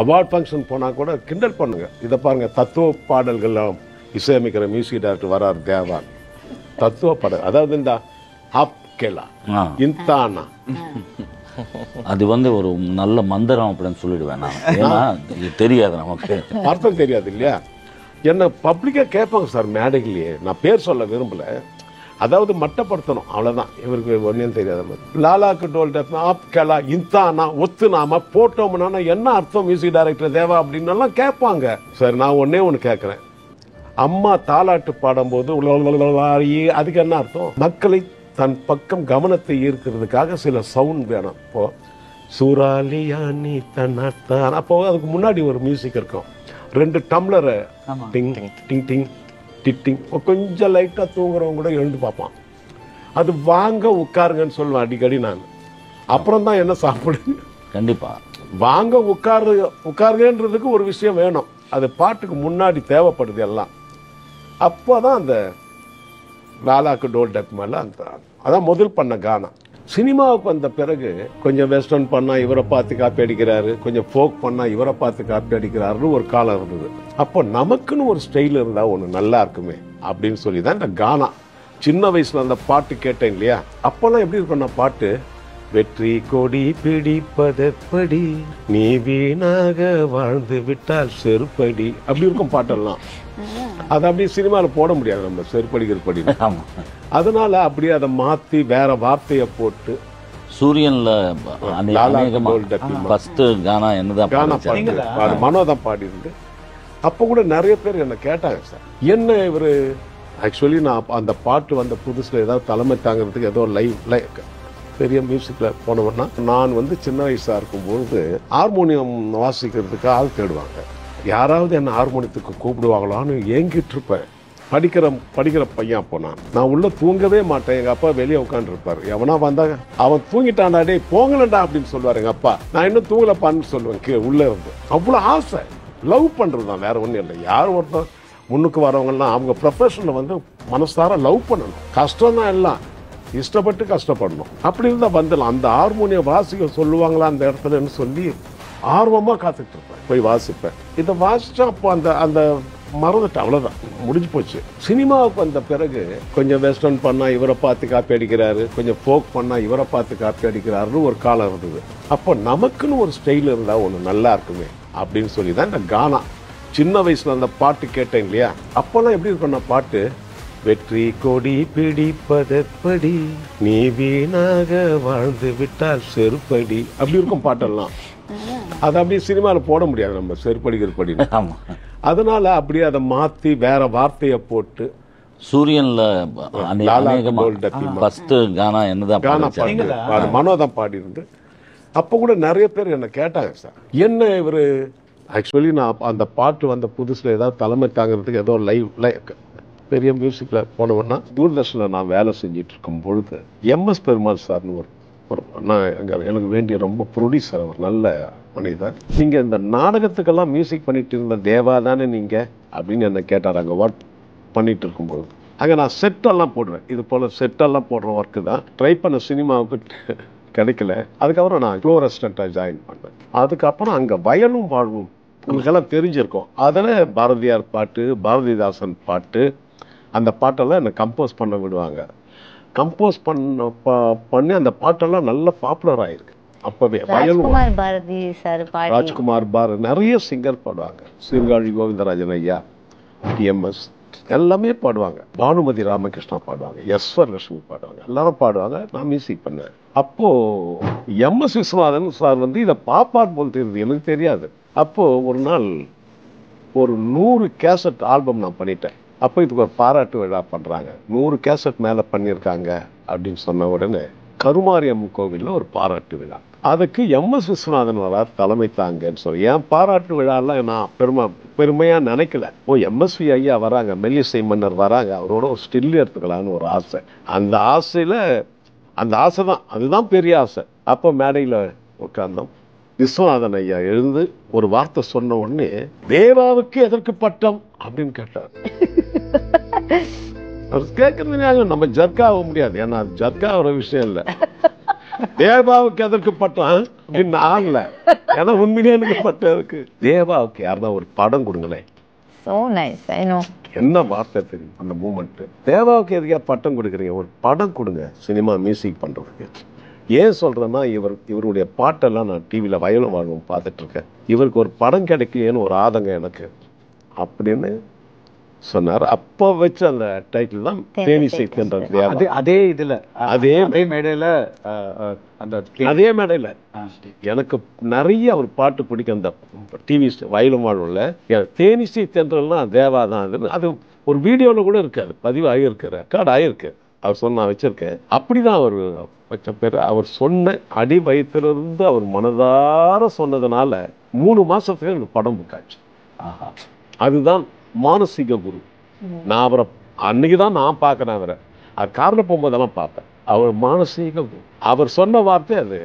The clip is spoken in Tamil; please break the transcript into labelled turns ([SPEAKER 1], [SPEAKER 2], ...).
[SPEAKER 1] அவார்ட் ஃபங்க்ஷன் போனால் கூட கிண்டல் பண்ணுங்க. இதை பாருங்கள், தத்துவ பாடல்கள்லாம் இசையமைக்கிற மியூசிக் டைரக்டர் வரார் தேவா. தத்துவ பாடல், அதாவது இந்த ஆப்கேலா இன்தானா,
[SPEAKER 2] அது ஒரு நல்ல மந்திரம் அப்படின்னு சொல்லிடுவேன் நான். ஏன்னா இது தெரியாது, நமக்கு
[SPEAKER 1] அர்த்தம் தெரியாது இல்லையா. என்ன பப்ளிக்காக கேட்பாங்க சார் மேடைகளையே. நான் பேர் சொல்ல விரும்பல, அதாவது மட்டப்படுத்தணும், அவ்வளோதான். இவருக்கு ஒன்றும் தெரியாத மாதிரி லாலாக்கு டோல் டப் ஆப்கேலா இன்தானா ஒத்துனாம போட்டோம்னா என்ன அர்த்தம் மியூசிக் டைரக்டர் தேவா அப்படின்னலாம் கேட்பாங்க. சார் நான் ஒன்னே ஒன்று கேட்குறேன், அம்மா தாலாட்டு பாடும்போது அதுக்கு என்ன அர்த்தம்? மக்களை தன் பக்கம் கவனத்தை ஈர்க்கிறதுக்காக சில சவுண்ட் வேணும். இப்போ சூறாலியா நீ தன்னாத்தான், அப்போ அதுக்கு முன்னாடி ஒரு மியூசிக் இருக்கும், 2 டம்ளரை டிங் டிங் டிங் டிட்டிங். கொஞ்சம் லைட்டாக தூங்குறவங்க கூட எழுந்து பார்ப்பான். அது வாங்க உட்காருங்கன்னு சொல்லுவேன் அடிக்கடி நான். அப்புறம் தான் என்ன சாப்பிடு.
[SPEAKER 2] கண்டிப்பா
[SPEAKER 1] வாங்க உட்காருங்கன்றதுக்கு ஒரு விஷயம் வேணும், அது பாட்டுக்கு முன்னாடி தேவைப்படுது எல்லாம். அப்போ தான் அந்த லாலாக்கு டோல் டப் மேலே அந்த அதான் முதல் பண்ண கானா. சினிமாவுக்கு வந்த பிறகு கொஞ்சம் வெஸ்டர்ன் பண்ணால் இவரை பார்த்து காப்பி அடிக்கிறாரு, கொஞ்சம் ஃபோக் பண்ணால் இவரை பார்த்து காப்பி அடிக்கிறாருன்னு ஒரு காலம் இருந்தது. அப்போ நமக்குன்னு ஒரு ஸ்டைல் இருந்தால் ஒன்று நல்லா இருக்குமே அப்படின்னு சொல்லி தான் இந்த கானா. சின்ன வயசில் அந்த பாட்டு கேட்டேன் இல்லையா, அப்போல்லாம் எப்படி இருக்கும் பாட்டு, வெற்றி கொடி பிடிப்பதெப்படி நீ வீணாக வாழ்ந்து விட்டால் செருப்படி, அப்படி இருக்கும் பாட்டெல்லாம். அதை அப்படியே சினிமாவில் போட முடியாது நம்ம, செருப்படிக்கிறபடி. அதனால அப்படியே அதை மாற்றி வேற வார்த்தையை போட்டு
[SPEAKER 2] சூரியன்ல ஃபர்ஸ்ட் கானா என்னதான்
[SPEAKER 1] கானா பாட்டு மனோதான் பாடியிருந்து. அப்போ கூட நிறைய பேர் என்ன கேட்டாங்க, சார் என்ன இவர் ஆக்சுவலி நான் அந்த பாட்டு வந்த புதுசில் ஏதாவது தலைமை தாங்கிறதுக்கு ஏதோ லைவ் பெரிய மியூசிக்கில் போனோம்னா, நான் சின்ன வயசாக இருக்கும்பொழுது ஹார்மோனியம் வாசிக்கிறதுக்கு ஆள் தேடுவாங்க. யாராவது என்ன ஹார்மோனியத்துக்கு கூப்பிடுவாங்களான்னு ஏங்கிட்டு இருப்பேன். படிக்கிற பையன் அப்போ நான் உள்ள தூங்கவே மாட்டேன். எங்கள் அப்பா வெளியே உட்காந்துருப்பார். எவனா வந்தாங்க, அவன் தூங்கிட்டான்டா டே போங்கலண்டா அப்படின்னு சொல்லுவார் எங்கள் அப்பா. நான் இன்னும் தூங்கலப்பான்னு சொல்லுவேன் உள்ளே இருந்து. அவ்வளோ ஆசை, லவ் பண்ணுறது தான், வேற ஒன்றும் இல்லை. யார் ஒருத்தர் முன்னுக்கு வரவங்கலாம் அவங்க ப்ரொஃபஷனில் மனசார லவ் பண்ணணும். கஷ்டம் தான், எல்லாம் இஷ்டப்பட்டு கஷ்டப்படணும். அப்படி இருந்தால் வந்துடலாம். அந்த ஹார்மோனியம் வாசிக்க சொல்லுவாங்களா அந்த இடத்துலன்னு சொல்லி ஆர்வமாக காத்துட்டு இருப்பேன். போய் வாசிப்பேன். இதை வாசிச்சா அப்போ அந்த மறந்துட்டு அவ்வளோதான், முடிஞ்சு போச்சு. சினிமாவுக்கு வந்த பிறகு கொஞ்சம் வெஸ்டர்ன் பண்ணால் இவரை பார்த்து காப்பி அடிக்கிறாரு, கொஞ்சம் ஃபோக் பண்ணால் இவரை பார்த்து காப்பி அடிக்கிறாருன்னு ஒரு காலம் இருந்தது. அப்போ நமக்குன்னு ஒரு ஸ்டைல் இருந்தால் ஒன்று நல்லா இருக்குமே அப்படின்னு சொல்லி தான் இந்த கானா. சின்ன வயசில் அந்த பாட்டு கேட்டேன் இல்லையா, அப்போல்லாம் எப்படி இருக்கும் பாட்டு, வெற்றி கொடி பிடிப்பதெப்படி நீ வீணாக வாழ்ந்து விட்டால் செருப்படி, அப்படி இருக்கும் பாட்டெல்லாம். அதை அப்படியே சினிமாவில் போட முடியாது நம்ம, செருப்படிக்கிறபடி. அதனால அப்படியே அதை மாற்றி வேற வார்த்தையை போட்டு சூரியன்ல
[SPEAKER 2] ஃபர்ஸ்ட் கானா என்னதான்
[SPEAKER 1] கானா பாடி மனோதான் பாடியிருந்து. அப்போ கூட நிறைய பேர் என்ன கேட்டாங்க, சார் என்ன இவர் ஆக்சுவலி நான் அந்த பாட்டு வந்த புதுசில் ஏதாவது தலைமை தாங்கிறதுக்கு ஏதோ லைவ் பெரிய மியூசிக்கில் போனோம்னா, தூர்தர்ஷனில் நான் வேலை செஞ்சிட்டு இருக்கும் பொழுது எம்எஸ் பெருமாள் சார்னு ஒரு நான் எனக்கு வேண்டிய ரொம்ப ப்ரொடியூசர், அவர் நல்ல மனிதர். நீங்கள் இந்த நாடகத்துக்கெல்லாம் மியூசிக் பண்ணிட்டு இருந்த தேவா தானே நீங்கள் அப்படின்னு என்ன கேட்டார். அங்கே ஒர்க் பண்ணிட்டு இருக்கும்போது அங்கே நான் செட்டெல்லாம் போடுவேன், இது போல் செட்டெல்லாம் போடுற ஒர்க்கு தான். ட்ரை பண்ண சினிமாவுக்கு கிடைக்கல. அதுக்கப்புறம் நான் க்ளோ ரெஸ்டண்ட்டாக ஜாயின் பண்ணேன். அதுக்கப்புறம் அங்கே வயலும் வாழ்வும் உங்களுக்கெல்லாம் தெரிஞ்சிருக்கும். அதில் பாரதியார் பாட்டு, பாரதிதாசன் பாட்டு, அந்த பாட்டெல்லாம் என்னை கம்போஸ் பண்ண விடுவாங்க. கம்போஸ் பண்ணி அந்த பாட்டெல்லாம் நல்ல பாப்புலர் ஆயிருக்கு. அப்பவே ராஜ்குமார் பாரதி நிறைய சிங்கர் பாடுவாங்க. சீர்காழி கோவிந்தராஜன் ஐயா, டிஎம்எஸ் எல்லாமே பாடுவாங்க. பானுமதி ராமகிருஷ்ணா பாடுவாங்க, எஸ்வர் லட்சுமி பாடுவாங்க, எல்லாரும் பாடுவாங்க. நான் மியூசிக் பண்ணேன். அப்போ எம்எஸ் விஸ்வநாதன் சார் இதை பாப்பார் போல் தெரியுது, எனக்கு தெரியாது. அப்போ ஒரு நாள் ஒரு 100 கேசட் ஆல்பம் நான் பண்ணிட்டேன். அப்போ இதுக்கு ஒரு பாராட்டு விழா பண்ணுறாங்க. 100 கேசட் மேலே பண்ணியிருக்காங்க அப்படின்னு சொன்ன உடனே கருமாரியம்மன் கோவிலில் ஒரு பாராட்டு விழா. அதுக்கு எம்எஸ் விஸ்வநாதன் வரார் தலைமை தாங்கன்னு சொல்லி. என் பாராட்டு விழாலாம் நான் பெருமையாக நினைக்கல. எம்எஸ்வி ஐயா வராங்க, மெல்லிசை மன்னர் வராங்க, அவரோட ஒரு ஸ்டில் எடுத்துக்கலான்னு ஒரு ஆசை. அந்த ஆசை தான், அதுதான் பெரிய ஆசை. அப்போ மேடையில் உட்கார்ந்தோம். விஸ்வநாதன் ஐயா எழுந்து ஒரு வார்த்தை சொன்ன உடனே, தேவாவுக்கு எதற்கு பட்டம் அப்படின்னு கேட்டார். அவர் கேட்கறது நம்ம ஜர்க் ஆக முடியாது, ஏன்னா அது ஜர்க் ஆகிற விஷயம் இல்லை. தேவாவுக்கு எதற்கு பட்டம் அப்படின்னு ஆகல. ஏன்னா உண்மையிலே எனக்கு பட்டம் இருக்கு. தேவாவுக்கு யாருன்னா ஒரு படம் கொடுங்களேன்.
[SPEAKER 3] So nice, I know.
[SPEAKER 1] என்ன வார்த்தை தெரியும் அந்த மூமெண்ட். தேவாவுக்கு எதுக்கா பட்டம் கொடுக்குறீங்க, ஒரு படம் கொடுங்க சினிமா மியூசிக் பண்றதுக்கு. ஏன் சொல்றேன்னா இவருடைய பாட்டெல்லாம் நான் டிவியில் வயலும் வாழ்வும் பார்த்துட்டு இருக்கேன். இவருக்கு ஒரு படம் கிடைக்கலையேன்னு ஒரு ஆதங்கம் எனக்கு அப்படின்னு சொன்னார். அப்போ வச்சு அந்த டைட்டில் தான் தேனிசை தென்றல் தேவா.
[SPEAKER 4] அதே இதுல
[SPEAKER 1] அதே
[SPEAKER 4] மேடையில அந்த
[SPEAKER 1] அதே மேடையில் எனக்கு நிறைய ஒரு பாட்டு பிடிக்கும். அந்த டிவி வயலும் வாழ்வுல தேனிசை தென்றல்னா தேவா தான். அது ஒரு வீடியோவில் கூட இருக்காது, பதிவாகிருக்கு, ரெக்கார்ட் ஆகிருக்கு. அவர் சொன்ன நான் வச்சிருக்கேன். அப்படிதான் அவர் வச்ச பேர். அவர் சொன்ன அடி வயிற்றிலிருந்து அவர் மனதார சொன்னதுனால 3 மாசத்துக்கு எனக்கு படம் புக்காச்சு. அதுதான் மானசீக குரு. நான் அவரை அன்னைக்கு தான் நான் பார்க்குறேன். அவரை அது காரில் போகும்போதெல்லாம் பார்ப்பேன். அவர் மானசீக குரு. அவர் சொன்ன வார்த்தை அது